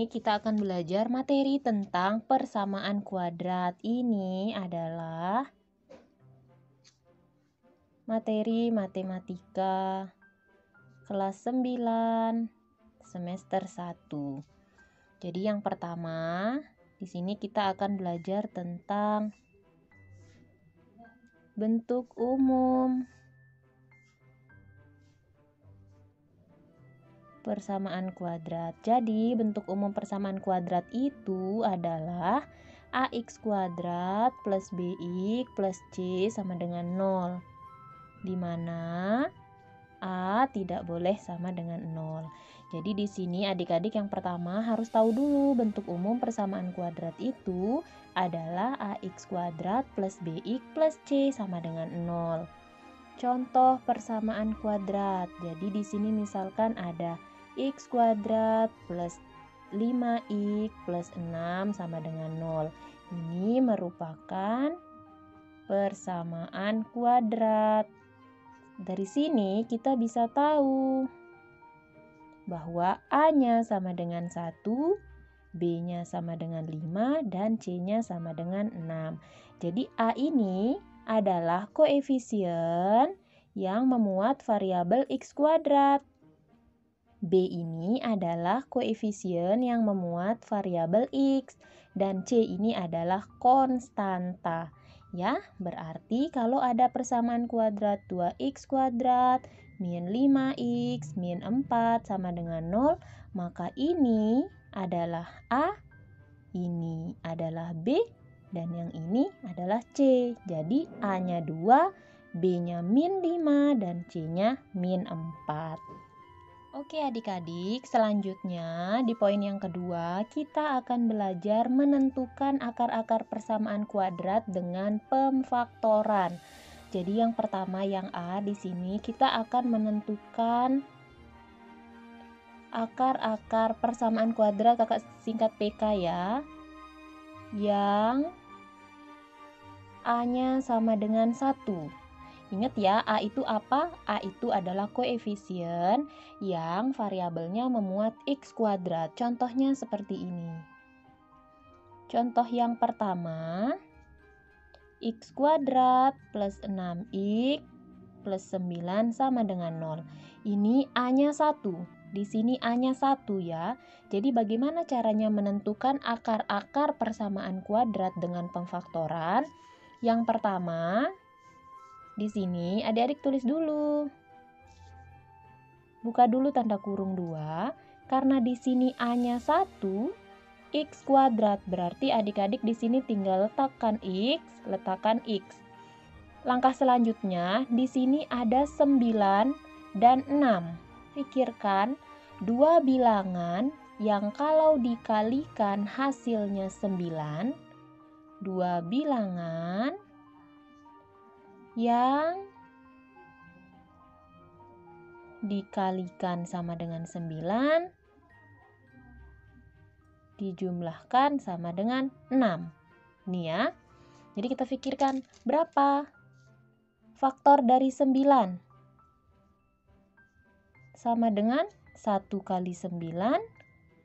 ini kita akan belajar materi tentang persamaan kuadrat. Ini adalah materi matematika kelas 9 semester 1. Jadi yang pertama, di sini kita akan belajar tentang bentuk umum persamaan kuadrat. Jadi, bentuk umum persamaan kuadrat itu adalah ax kuadrat plus bx plus c sama dengan 0. Di mana a tidak boleh sama dengan 0. Jadi di sini adik-adik yang pertama harus tahu dulu bentuk umum persamaan kuadrat itu adalah ax kuadrat plus bx plus c sama dengan 0. Contoh persamaan kuadrat. Jadi di sini misalkan ada x kuadrat plus 5x plus 6 sama dengan 0. Ini merupakan persamaan kuadrat. Dari sini kita bisa tahu bahwa A-nya sama dengan 1, B-nya sama dengan 5, dan C-nya sama dengan 6. Jadi A ini adalah koefisien yang memuat variabel x kuadrat. B ini adalah koefisien yang memuat variabel x. Dan C ini adalah konstanta. Ya, berarti kalau ada persamaan kuadrat 2x kuadrat min 5x min 4 sama dengan 0, maka ini adalah A, ini adalah B, dan yang ini adalah C. Jadi A-nya 2, B-nya min 5, dan C-nya min 4. Oke adik-adik, selanjutnya di poin yang kedua kita akan belajar menentukan akar-akar persamaan kuadrat dengan pemfaktoran. Jadi yang pertama yang A di sini kita akan menentukan akar-akar persamaan kuadrat, kakak singkat PK ya. Yang A-nya sama dengan 1. Ingat ya, A itu apa? A itu adalah koefisien yang variabelnya memuat x kuadrat. Contohnya seperti ini. Contoh yang pertama, x kuadrat plus 6x plus 9 sama dengan 0. Ini A-nya 1. Di sini A-nya 1 ya. Jadi bagaimana caranya menentukan akar-akar persamaan kuadrat dengan pemfaktoran? Yang pertama, di sini adik-adik tulis dulu. Buka dulu tanda kurung 2. Karena di sini A-nya 1, x kuadrat. Berarti adik-adik di sini tinggal letakkan x. Langkah selanjutnya, di sini ada 9 dan 6. Pikirkan dua bilangan yang kalau dikalikan hasilnya 9. Dua bilangan yang dikalikan sama dengan 9 dijumlahkan sama dengan 6. Nih ya. Jadi kita pikirkan berapa faktor dari 9? Sama dengan 1 kali 9,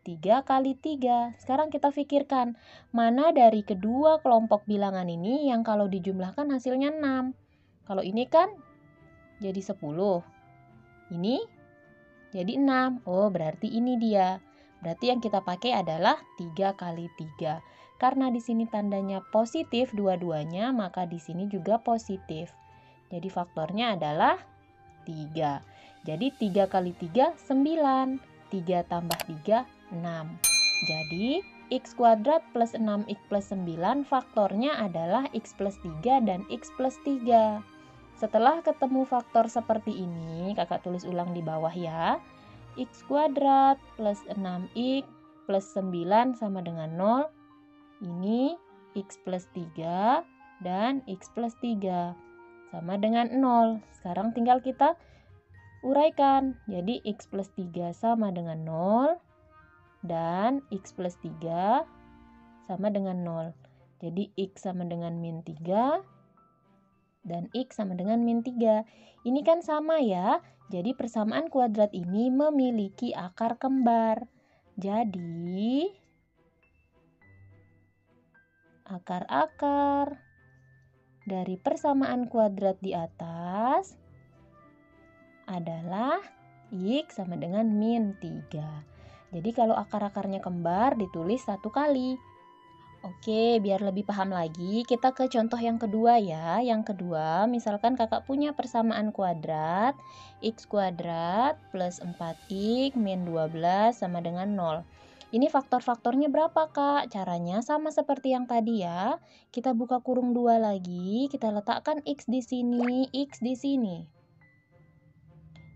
3 kali 3. Sekarang kita pikirkan mana dari kedua kelompok bilangan ini yang kalau dijumlahkan hasilnya 6. Kalau ini kan jadi 10. Ini jadi 6. Oh, berarti ini dia. Berarti yang kita pakai adalah 3 kali 3. Karena di sini tandanya positif dua-duanya, maka di sini juga positif. Jadi faktornya adalah 3. Jadi 3 kali 3, 9. 3 tambah 3, 6. Jadi x kuadrat plus 6x plus 9 faktornya adalah x plus 3 dan x plus 3. Setelah ketemu faktor seperti ini, kakak tulis ulang di bawah ya. X kuadrat plus 6x plus 9 sama dengan 0. Ini x plus 3 dan x plus 3 sama dengan 0. Sekarang tinggal kita uraikan. Jadi x plus 3 sama dengan 0 dan x plus 3 sama dengan 0. Jadi x sama dengan min 3 dan x sama dengan min 3. Ini kan sama ya. Jadi persamaan kuadrat ini memiliki akar kembar. Jadi, akar-akar dari persamaan kuadrat di atas adalah X sama dengan min 3. Jadi kalau akar-akarnya kembar ditulis satu kali. Oke, biar lebih paham lagi, kita ke contoh yang kedua ya. Yang kedua, misalkan kakak punya persamaan kuadrat X kuadrat plus 4X min 12 sama dengan 0. Ini faktor-faktornya berapa, Kak? Caranya sama seperti yang tadi ya. Kita buka kurung 2 lagi, kita letakkan X di sini, X di sini.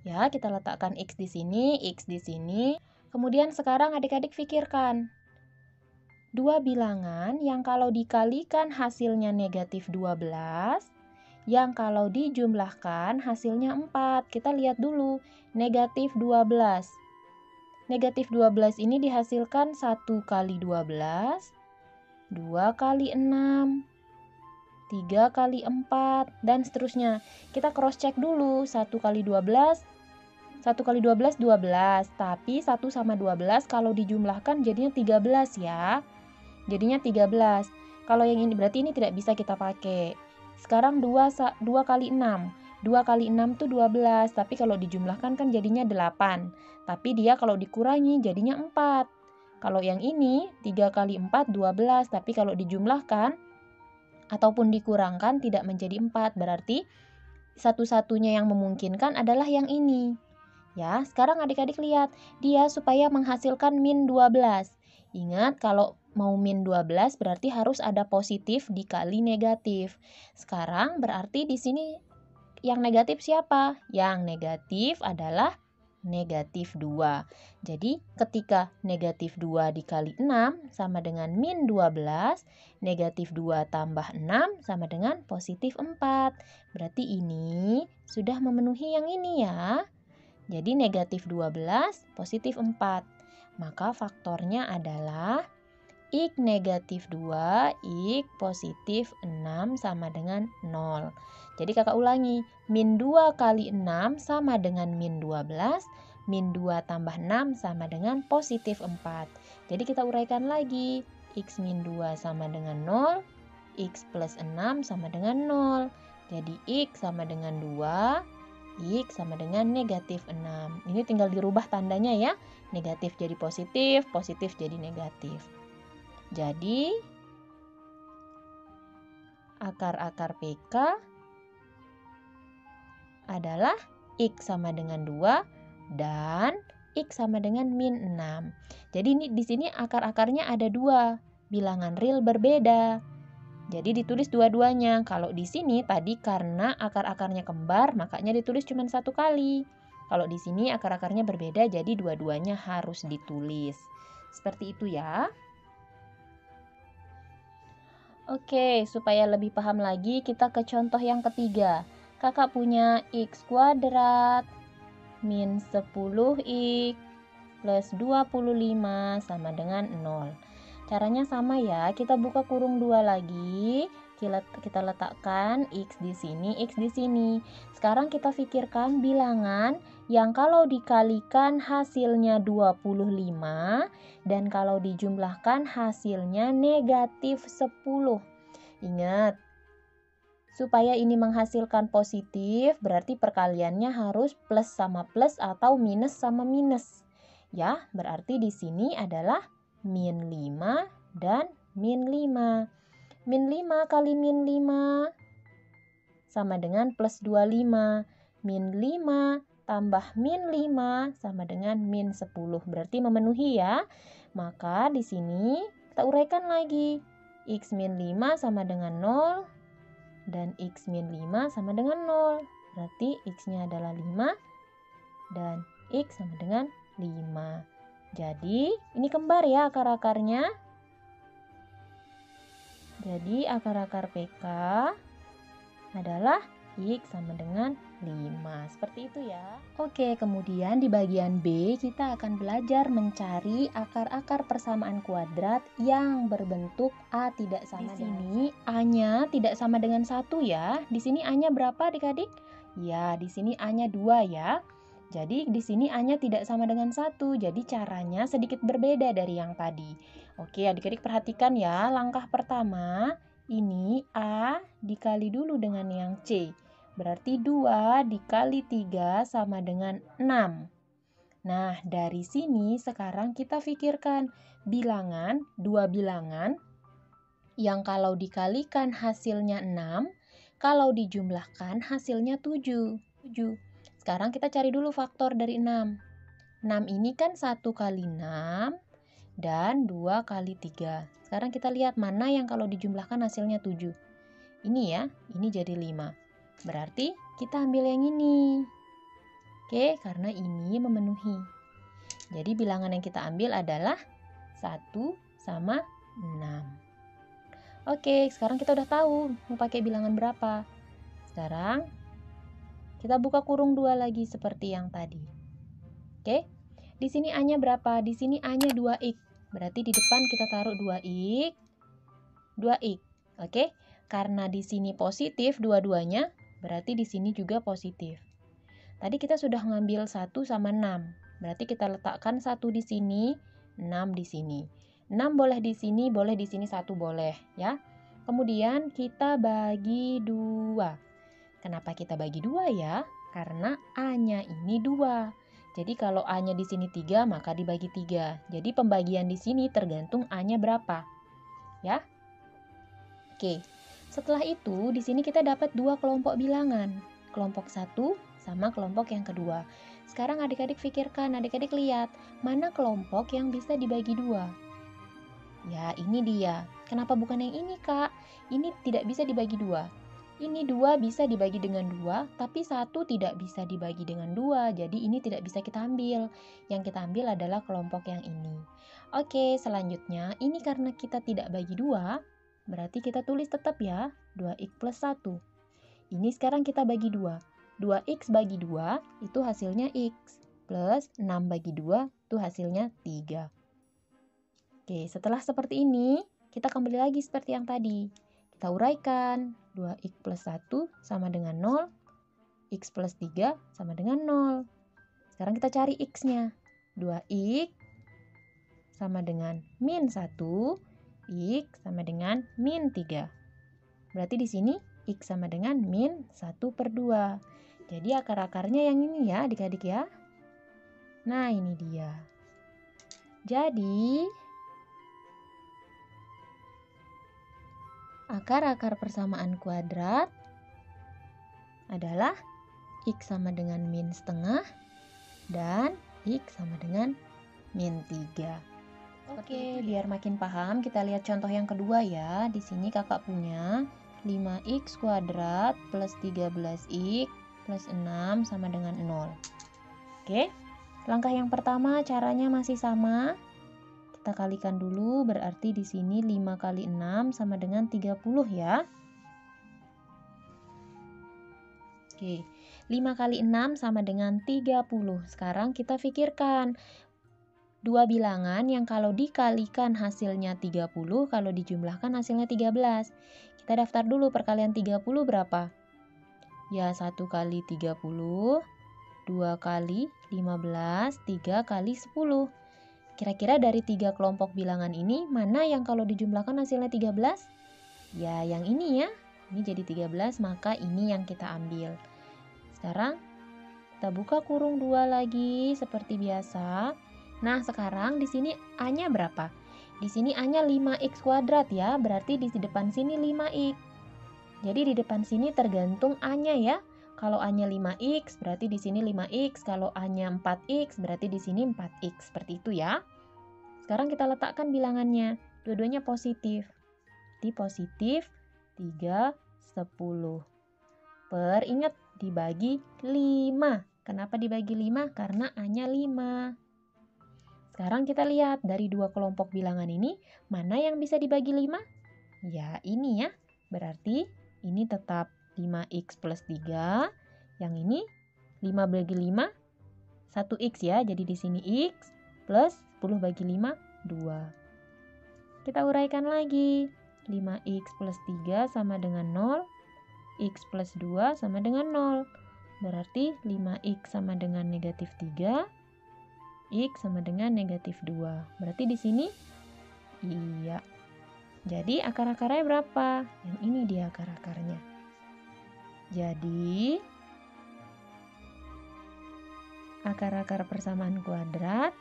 Ya, kita letakkan X di sini, X di sini. Kemudian sekarang adik-adik pikirkan. Dua bilangan yang kalau dikalikan hasilnya negatif 12, yang kalau dijumlahkan hasilnya 4. Kita lihat dulu, negatif 12. Negatif 12 ini dihasilkan 1 kali 12, 2 kali 6, 3 kali 4, dan seterusnya. Kita cross check dulu, 1 kali 12, 1 kali 12, 12. Tapi 1 sama 12 kalau dijumlahkan jadinya 13 ya. Jadinya 13. Kalau yang ini berarti ini tidak bisa kita pakai. Sekarang 2 kali 6. 2 kali 6 itu 12, tapi kalau dijumlahkan kan jadinya 8. Tapi dia kalau dikurangi jadinya 4. Kalau yang ini 3 kali 4 12, tapi kalau dijumlahkan ataupun dikurangkan tidak menjadi 4. Berarti satu-satunya yang memungkinkan adalah yang ini. Ya, sekarang adik-adik lihat, dia supaya menghasilkan min 12. Ingat, kalau mau min 12 berarti harus ada positif dikali negatif. Sekarang berarti di sini yang negatif siapa? Yang negatif adalah negatif 2. Jadi ketika negatif 2 dikali 6 sama dengan min 12, negatif 2 tambah 6 sama dengan positif 4. Berarti ini sudah memenuhi yang ini ya. Jadi negatif 12, positif 4. Maka faktornya adalah X negatif 2, X positif 6 sama dengan 0. Jadi kakak ulangi, min 2 kali 6 sama dengan min 12, min 2 tambah 6 sama dengan positif 4. Jadi kita uraikan lagi, X min 2 sama dengan 0, X plus 6 sama dengan 0. Jadi X sama dengan 2, X sama dengan negatif 6. Ini tinggal dirubah tandanya ya, negatif jadi positif, positif jadi negatif. Jadi, akar-akar PK adalah X sama dengan 2 dan X sama dengan min 6. Jadi ini di sini akar-akarnya ada 2, bilangan real berbeda. Jadi ditulis dua-duanya. Kalau di sini tadi karena akar-akarnya kembar, makanya ditulis cuma satu kali. Kalau di sini akar-akarnya berbeda, jadi dua-duanya harus ditulis. Seperti itu ya. Oke, supaya lebih paham lagi, kita ke contoh yang ketiga. Kakak punya X kuadrat min 10X plus 25 sama dengan 0. Caranya sama ya, kita buka kurung 2 lagi, kita letakkan X di sini, X di sini. Sekarang kita pikirkan bilangan yang kalau dikalikan hasilnya 25 dan kalau dijumlahkan hasilnya negatif 10. Ingat, supaya ini menghasilkan positif berarti perkaliannya harus plus sama plus atau minus sama minus. Ya, berarti di sini adalah min 5 dan min 5. Min 5 kali min 5 sama dengan plus 25. Min 5 tambah min 5 sama dengan min 10. Berarti memenuhi ya. Maka di sini kita uraikan lagi. X min 5 sama dengan 0 dan X min 5 sama dengan 0. Berarti X-nya adalah 5 dan X sama dengan 5. Jadi ini kembar ya akar-akarnya. Jadi akar-akar PK adalah X sama dengan 5. Seperti itu ya. Oke, kemudian di bagian B kita akan belajar mencari akar-akar persamaan kuadrat yang berbentuk A tidak sama. Di sini A-nya tidak sama dengan 1 ya. Di sini A-nya berapa adik-adik? Ya, di sini A-nya 2 ya. Jadi di sini A-nya tidak sama dengan 1, jadi caranya sedikit berbeda dari yang tadi. Oke, adik-adik perhatikan ya, langkah pertama, ini A dikali dulu dengan yang C. Berarti 2 dikali 3 sama dengan 6. Nah, dari sini sekarang kita pikirkan bilangan, dua bilangan yang kalau dikalikan hasilnya 6, kalau dijumlahkan hasilnya 7. Sekarang kita cari dulu faktor dari 6. 6 ini kan 1 kali 6 dan 2 kali 3. Sekarang kita lihat mana yang kalau dijumlahkan hasilnya 7. Ini ya, ini jadi 5. Berarti kita ambil yang ini. Oke, karena ini memenuhi. Jadi bilangan yang kita ambil adalah 1 sama 6. Oke, sekarang kita udah tahu mau pakai bilangan berapa. Sekarang kita buka kurung 2 lagi seperti yang tadi. Oke. Di sini A-nya berapa? Di sini A-nya 2x. Berarti di depan kita taruh 2x. 2x. Oke. Karena di sini positif dua-duanya, berarti di sini juga positif. Tadi kita sudah ngambil 1 sama 6. Berarti kita letakkan 1 di sini, 6 di sini. 6 boleh di sini, boleh di sini 1 boleh, ya. Kemudian kita bagi 2. Kenapa kita bagi 2 ya? Karena A-nya ini 2. Jadi kalau A-nya di sini 3, maka dibagi 3. Jadi pembagian di sini tergantung A-nya berapa. Ya? Oke. Setelah itu, di sini kita dapat 2 kelompok bilangan. Kelompok 1 sama kelompok yang kedua. Sekarang adik-adik pikirkan, adik-adik lihat, mana kelompok yang bisa dibagi 2? Ya, ini dia. Kenapa bukan yang ini, Kak? Ini tidak bisa dibagi 2. Ini 2 bisa dibagi dengan 2, tapi 1 tidak bisa dibagi dengan 2, jadi ini tidak bisa kita ambil. Yang kita ambil adalah kelompok yang ini. Oke, selanjutnya, ini karena kita tidak bagi 2, berarti kita tulis tetap ya, 2x plus 1. Ini sekarang kita bagi 2. 2x bagi 2, itu hasilnya x, plus 6 bagi 2, itu hasilnya 3. Oke, setelah seperti ini, kita kembali lagi seperti yang tadi. Kita uraikan, 2x plus 1 sama dengan 0, x plus 3 sama dengan 0. Sekarang kita cari x-nya. 2x sama dengan min 1, x sama dengan min 3. Berarti di sini x sama dengan min 1 per 2. Jadi akar-akarnya yang ini ya adik-adik ya. Nah ini dia. Jadi akar-akar persamaan kuadrat adalah x sama dengan min setengah dan x sama dengan min 3. Oke, biar makin paham kita lihat contoh yang kedua ya. Di sini kakak punya 5x kuadrat plus 13x plus 6 sama dengan 0. Oke, langkah yang pertama caranya masih sama. Kita kalikan dulu, berarti di sini 5 kali 6 sama dengan 30 ya. Oke, 5 kali 6 sama dengan 30. Sekarang kita pikirkan dua bilangan yang kalau dikalikan hasilnya 30, kalau dijumlahkan hasilnya 13. Kita daftar dulu perkalian 30 berapa? Ya, 1 kali 30, 2 kali 15, 3 kali 10. Kira-kira dari 3 kelompok bilangan ini, mana yang kalau dijumlahkan hasilnya 13? Ya, yang ini ya. Ini jadi 13, maka ini yang kita ambil. Sekarang, kita buka kurung 2 lagi, seperti biasa. Nah, sekarang di sini A-nya berapa? Di sini A-nya 5x kuadrat ya, berarti di depan sini 5x. Jadi di depan sini tergantung A-nya ya. Kalau A-nya 5x, berarti di sini 5x. Kalau A-nya 4x, berarti di sini 4x. Seperti itu ya. Sekarang kita letakkan bilangannya. Dua-duanya positif. Jadi positif 3, 10. Ingat, dibagi 5. Kenapa dibagi 5? Karena A-nya 5. Sekarang kita lihat dari dua kelompok bilangan ini, mana yang bisa dibagi 5? Ya, ini ya. Berarti ini tetap 5x plus 3. Yang ini 5 bagi 5, 1x ya. Jadi di sini x plus 10 bagi 5, 2. Kita uraikan lagi. 5x plus 3 sama dengan 0. X plus 2 sama dengan 0. Berarti 5x sama dengan negatif 3, x sama dengan negatif 2. Berarti di sini iya. Jadi akar-akarnya berapa? Yang ini dia akar-akarnya. Jadi akar-akar persamaan kuadrat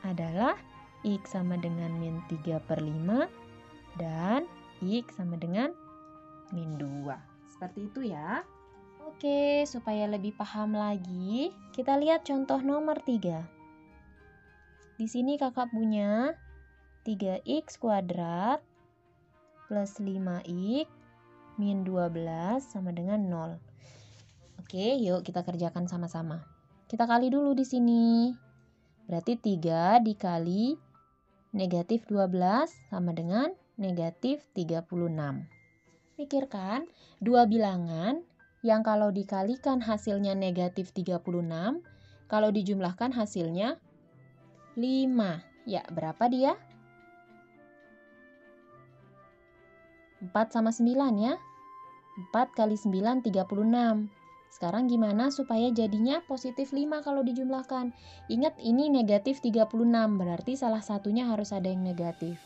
adalah x sama dengan min 3/5 dan x sama dengan min 2. Seperti itu ya. Oke, supaya lebih paham lagi, kita lihat contoh nomor 3. Di sini kakak punya 3x kuadrat plus 5x min 12 sama dengan 0. Oke, yuk kita kerjakan sama-sama. Kita kali dulu di sini. Berarti 3 dikali negatif 12 sama dengan negatif 36. Pikirkan, dua bilangan yang kalau dikalikan hasilnya negatif 36, kalau dijumlahkan hasilnya 5. Ya, berapa dia? 4 sama 9 ya. 4 kali 9, 36. Sekarang gimana supaya jadinya positif 5 kalau dijumlahkan? Ingat ini negatif 36, berarti salah satunya harus ada yang negatif.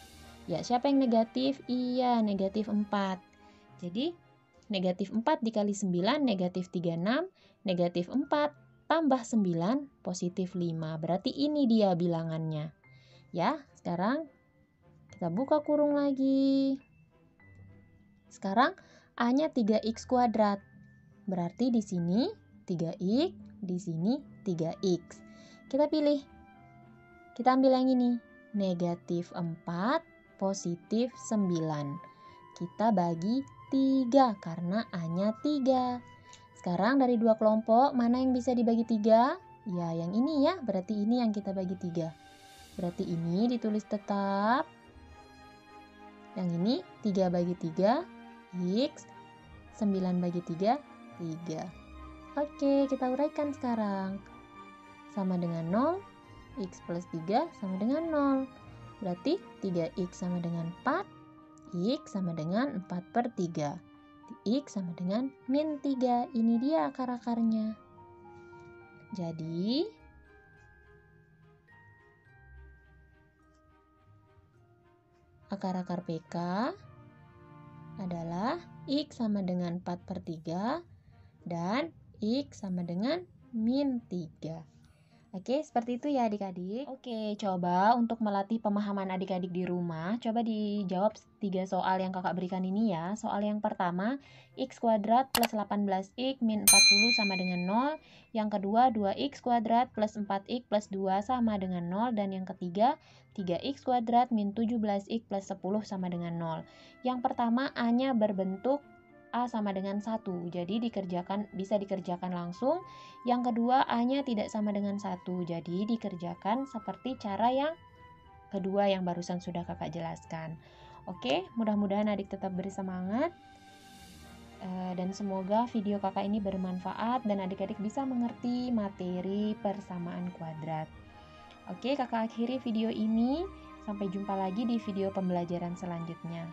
Ya, siapa yang negatif? Iya, negatif 4. Jadi, negatif 4 dikali 9, negatif 36, negatif 4 tambah 9, positif 5. Berarti ini dia bilangannya. Ya, sekarang kita buka kurung lagi. Sekarang A-nya 3x kuadrat. Berarti di sini 3x, di sini 3x. Kita pilih. Kita ambil yang ini. Negatif 4, positif 9. Kita bagi 3 karena A-nya 3. Sekarang dari dua kelompok, mana yang bisa dibagi 3? Ya, yang ini ya. Berarti ini yang kita bagi 3. Berarti ini ditulis tetap. Yang ini 3 bagi 3, x. 9 bagi 3, 3. Oke, kita uraikan sekarang. Sama dengan 0, x plus 3 sama dengan 0. Berarti 3x sama dengan 4, x sama dengan 4/3. X sama dengan min 3. Ini dia akar-akarnya. Jadi, akar-akar PK adalah x sama dengan 4/3 dan x sama dengan min 3. Oke, seperti itu ya adik-adik. Oke, coba untuk melatih pemahaman adik-adik di rumah, coba dijawab 3 soal yang kakak berikan ini ya. Soal yang pertama, x kuadrat plus 18x min 40 sama dengan 0. Yang kedua, 2x kuadrat plus 4x plus 2 sama dengan 0. Dan yang ketiga, 3x kuadrat min 17x plus 10 sama dengan 0. Yang pertama, A-nya berbentuk A sama dengan 1, jadi bisa dikerjakan langsung. Yang kedua, A-nya tidak sama dengan 1, jadi dikerjakan seperti cara yang kedua yang barusan sudah kakak jelaskan. Oke, mudah-mudahan adik tetap bersemangat. Dan semoga video kakak ini bermanfaat dan adik-adik bisa mengerti materi persamaan kuadrat. Oke, kakak akhiri video ini. Sampai jumpa lagi di video pembelajaran selanjutnya.